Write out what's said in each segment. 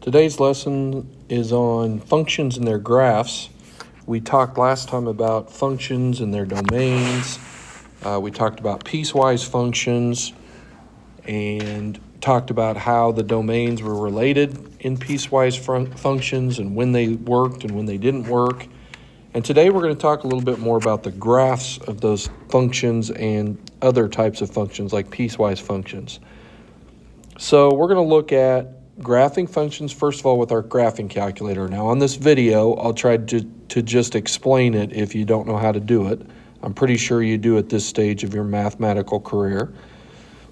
Today's lesson is on functions and their graphs. We talked last time about functions and their domains. We talked about piecewise functions and talked about how the domains were related in piecewise functions and when they worked and when they didn't work. And today we're going to talk a little bit more about the graphs of those functions and other types of functions like piecewise functions. So we're going to look at graphing functions first of all with our graphing calculator. Now on this video I'll try to just explain it if you don't know how to do it. I'm pretty sure you do at this stage of your mathematical career.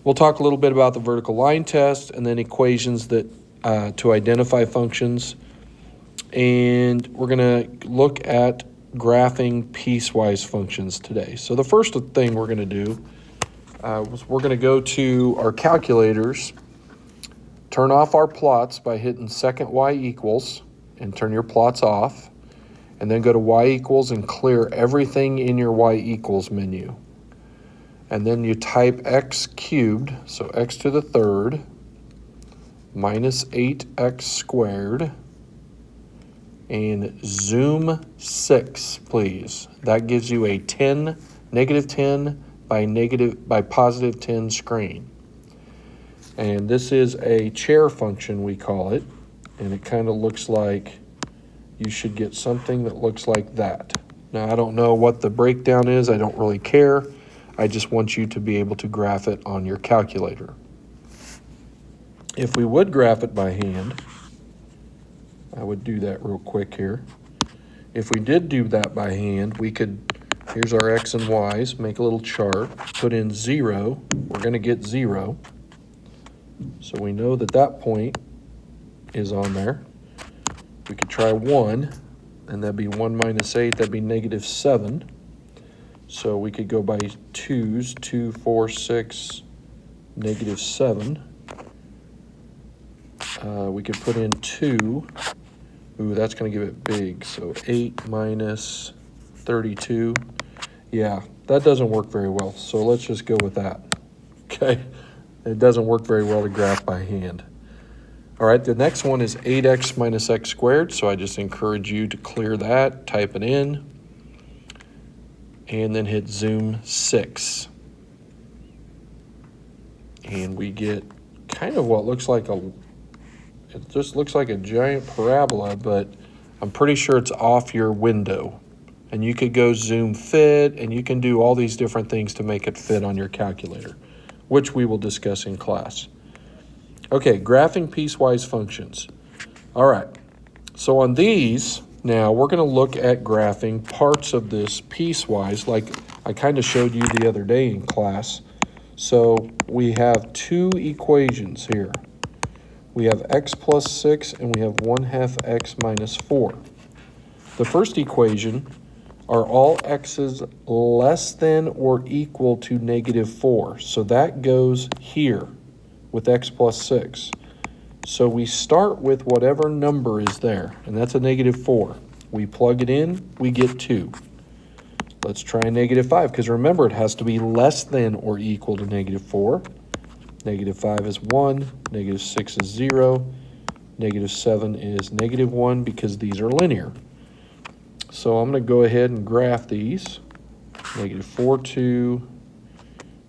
We'll talk a little bit about the vertical line test and then equations that to identify functions. And we're going to look at graphing piecewise functions today. So the first thing we're going to do is we're going to go to our calculators, turn off our plots by hitting second y equals and turn your plots off, and then go to y equals and clear everything in your y equals menu. And then you type x cubed, so x to the third, minus 8x squared, and zoom 6, please. That gives you a negative 10 by positive 10 screen. And this is a chair function, we call it, and it kind of looks like you should get something that looks like that. Now, I don't know what the breakdown is. I don't really care. I just want you to be able to graph it on your calculator. If we would graph it by hand, I would do that real quick here. If we did do that by hand, we could, here's our x and y's, make a little chart, put in 0. We're going to get 0. So we know that that point is on there. We could try 1, and that'd be 1 minus 8, that'd be negative 7. So we could go by 2's, 2, 4, 6, negative 7. We could put in 2. Ooh, that's going to give it big. So 8 minus 32. Yeah, that doesn't work very well. So let's just go with that. Okay. It doesn't work very well to graph by hand. All right, the next one is 8x minus x squared. So I just encourage you to clear that, type it in, and then hit zoom 6. And we get kind of what looks like it just looks like a giant parabola, but I'm pretty sure it's off your window. And you could go zoom fit, and you can do all these different things to make it fit on your calculator, which we will discuss in class. Okay, graphing piecewise functions. All right, so on these, now we're going to look at graphing parts of this piecewise, like I kind of showed you the other day in class. So we have two equations here. We have x plus 6 and we have 1/2 x minus 4. The first equation are all x's less than or equal to negative 4. So that goes here with x plus 6. So we start with whatever number is there, and that's a negative 4. We plug it in, we get 2. Let's try negative 5, because remember it has to be less than or equal to negative 4. Negative 5 is 1, negative 6 is 0, negative 7 is negative 1 because these are linear. So I'm going to go ahead and graph these. Negative 4, 2,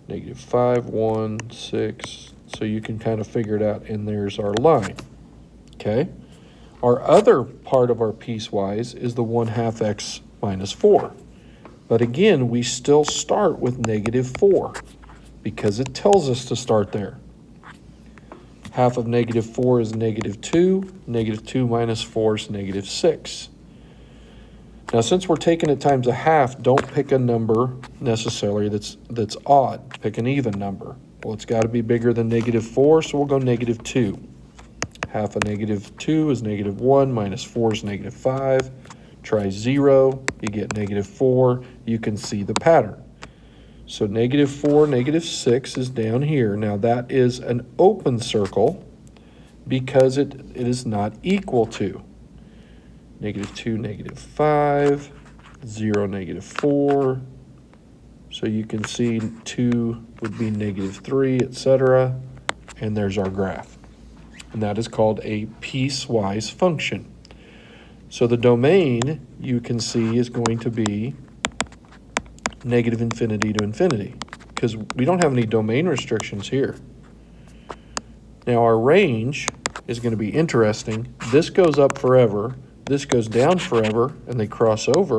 negative 5, 1, 6. So you can kind of figure it out, and there's our line. Okay. Our other part of our piecewise is the 1/2 x minus 4. But again, we still start with negative 4 because it tells us to start there. Half of negative 4 is negative 2. Negative 2 minus 4 is negative 6. Now, since we're taking it times a half, don't pick a number necessarily that's odd. Pick an even number. Well, it's got to be bigger than negative 4, so we'll go negative 2. Half of negative 2 is negative 1, minus 4 is negative 5. Try 0, you get negative 4. You can see the pattern. So negative 4, negative 6 is down here. Now that is an open circle because it is not equal to. Negative 2, negative 5, 0, negative 4. So you can see 2 would be negative 3, etc. And there's our graph. and that is called a piecewise function. So the domain, you can see, is going to be negative infinity to infinity, because we don't have any domain restrictions here. Now our range is going to be interesting. This goes up forever, this goes down forever, and they cross over.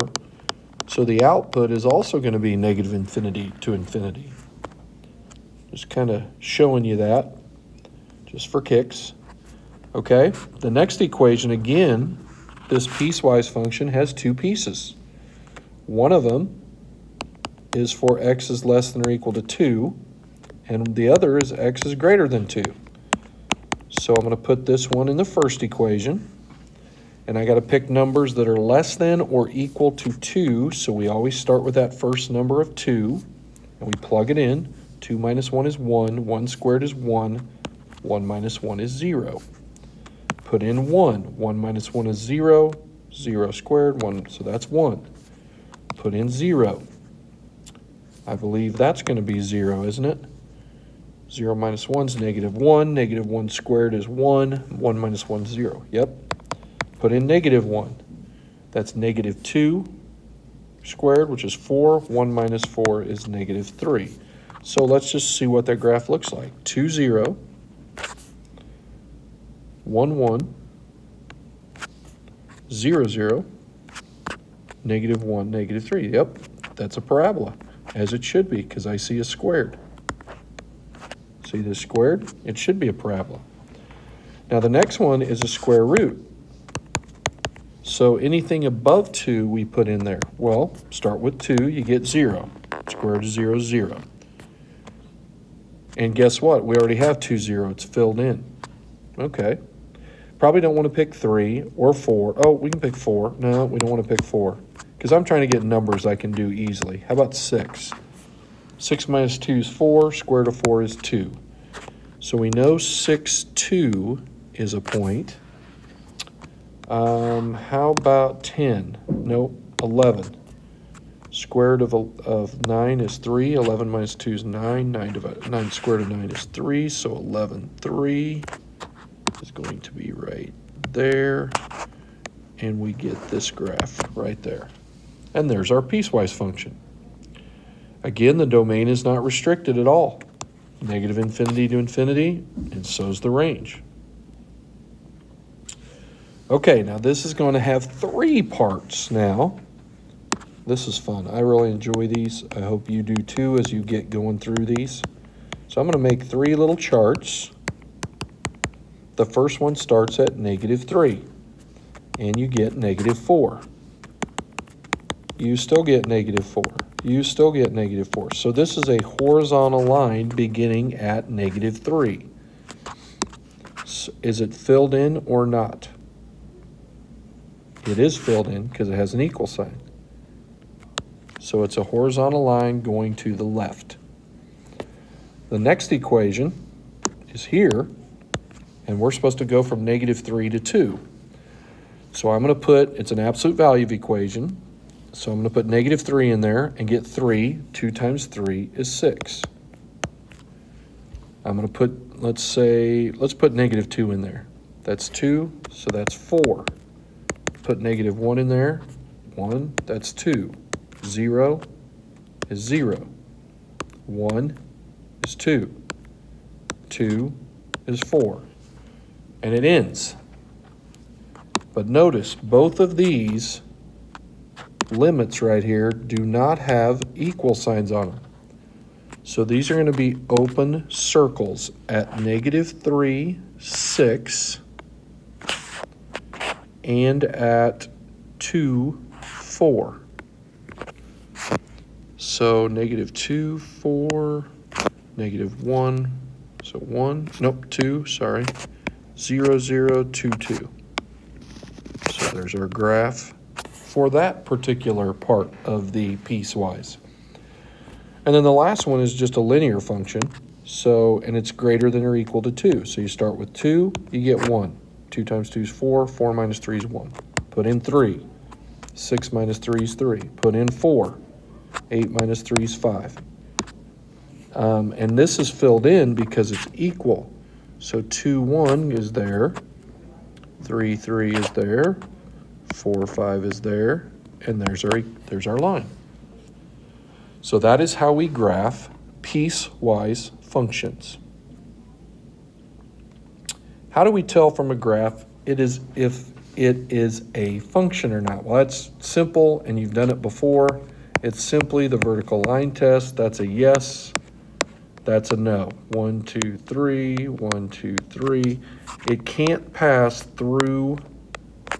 So the output is also going to be negative infinity to infinity. Just kind of showing you that, just for kicks. Okay, the next equation, again, this piecewise function has two pieces. One of them is for x is less than or equal to 2, and the other is x is greater than 2. So I'm going to put this one in the first equation, and I got to pick numbers that are less than or equal to 2, so we always start with that first number of 2, and we plug it in. 2 minus 1 is 1, 1 squared is 1, 1 minus 1 is 0. Put in 1, 1 minus 1 is 0, 0 squared, 1, so that's 1. Put in 0. I believe that's going to be 0, isn't it? 0 minus 1 is negative 1, negative 1 squared is 1, 1 minus 1 is 0. Yep. Put in negative 1. That's negative 2 squared, which is 4. 1 minus 4 is negative 3. So let's just see what that graph looks like. 2, 0, 1, 1, 0, 0, negative 1, negative 3. Yep, that's a parabola, as it should be, because I see a squared. See this squared? It should be a parabola. Now the next one is a square root. So anything above 2 we put in there. Well, start with 2, you get 0. Square root of 0 is 0. And guess what? We already have 2, 0. It's filled in. Okay. Probably don't want to pick 3 or 4. Oh, we can pick 4. No, we don't want to pick 4, because I'm trying to get numbers I can do easily. How about 6? 6 minus 2 is 4. Square root of 4 is 2. So we know 6, 2 is a point. How about 10? Nope, 11. Square root of 9 is 3. 11 minus 2 is 9. 9 square root of 9 is 3. So 11, 3 is going to be right there. And we get this graph right there. And there's our piecewise function. Again, the domain is not restricted at all. Negative infinity to infinity, and so's the range. Okay, now this is going to have 3 parts now. This is fun. I really enjoy these. I hope you do too as you get going through these. So I'm going to make 3 little charts. The first one starts at negative 3, and you get negative 4. You still get negative 4. You still get negative 4. So this is a horizontal line beginning at negative 3. So is it filled in or not? It is filled in because it has an equal sign. So it's a horizontal line going to the left. The next equation is here, and we're supposed to go from negative 3 to 2. So I'm going to put, it's an absolute value of equation, so I'm going to put negative 3 in there and get 3. 2 times 3 is 6. I'm going to put, let's put negative 2 in there. That's 2, so that's 4. Put negative 1 in there. 1, that's 2. 0 is 0. 1 is 2. 2 is 4. And it ends. But notice, both of these limits right here do not have equal signs on them. So these are going to be open circles at negative 3, 6, and at 2, 4. So negative 2, 4, negative 1, so 1, nope, 2, sorry, 0, 0, 2, 2. So there's our graph for that particular part of the piecewise. And then the last one is just a linear function, so, and it's greater than or equal to 2. So you start with 2, you get 1. 2 times 2 is 4, 4 minus 3 is 1. Put in 3, 6 minus 3 is 3. Put in 4, 8 minus 3 is 5. And this is filled in because it's equal. So 2, 1 is there, 3, 3 is there, 4, 5 is there, and there's our line. So that is how we graph piecewise functions. How do we tell from a graph if it is a function or not? Well, that's simple, and you've done it before. It's simply the vertical line test. That's a yes. That's a no. 1, 2, 3, 1, 2, 3. It can't pass through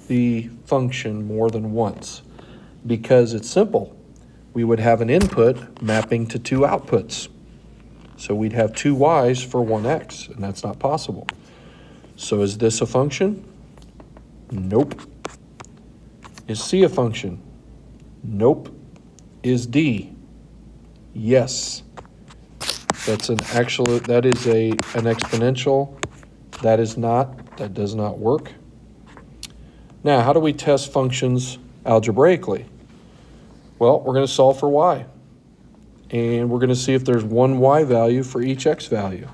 the function more than once because it's simple. We would have an input mapping to 2 outputs. So we'd have 2 y's for 1 x, and that's not possible. So is this a function? Nope. Is C a function? Nope. Is D? Yes. That's an actual, that is an exponential. That is not, that does not work. Now, how do we test functions algebraically? Well, we're going to solve for y. And we're going to see if there's one y value for each x value.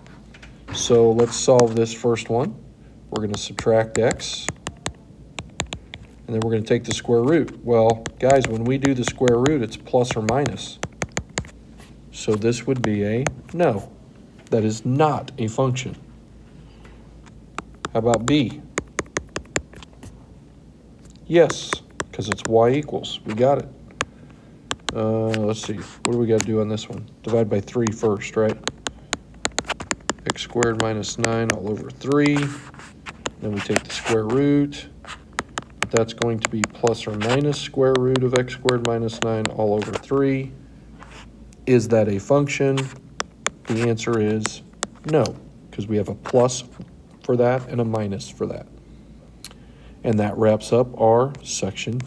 So let's solve this first one. We're going to subtract x. And then we're going to take the square root. Well, guys, when we do the square root, it's plus or minus. So this would be a no. That is not a function. How about b? Yes, because it's y equals. We got it. Let's see. What do we got to do on this one? Divide by 3 first, right? X squared minus 9 all over 3. Then we take the square root. That's going to be plus or minus square root of x squared minus 9 all over 3. Is that a function? The answer is no, because we have a plus for that and a minus for that. And that wraps up our section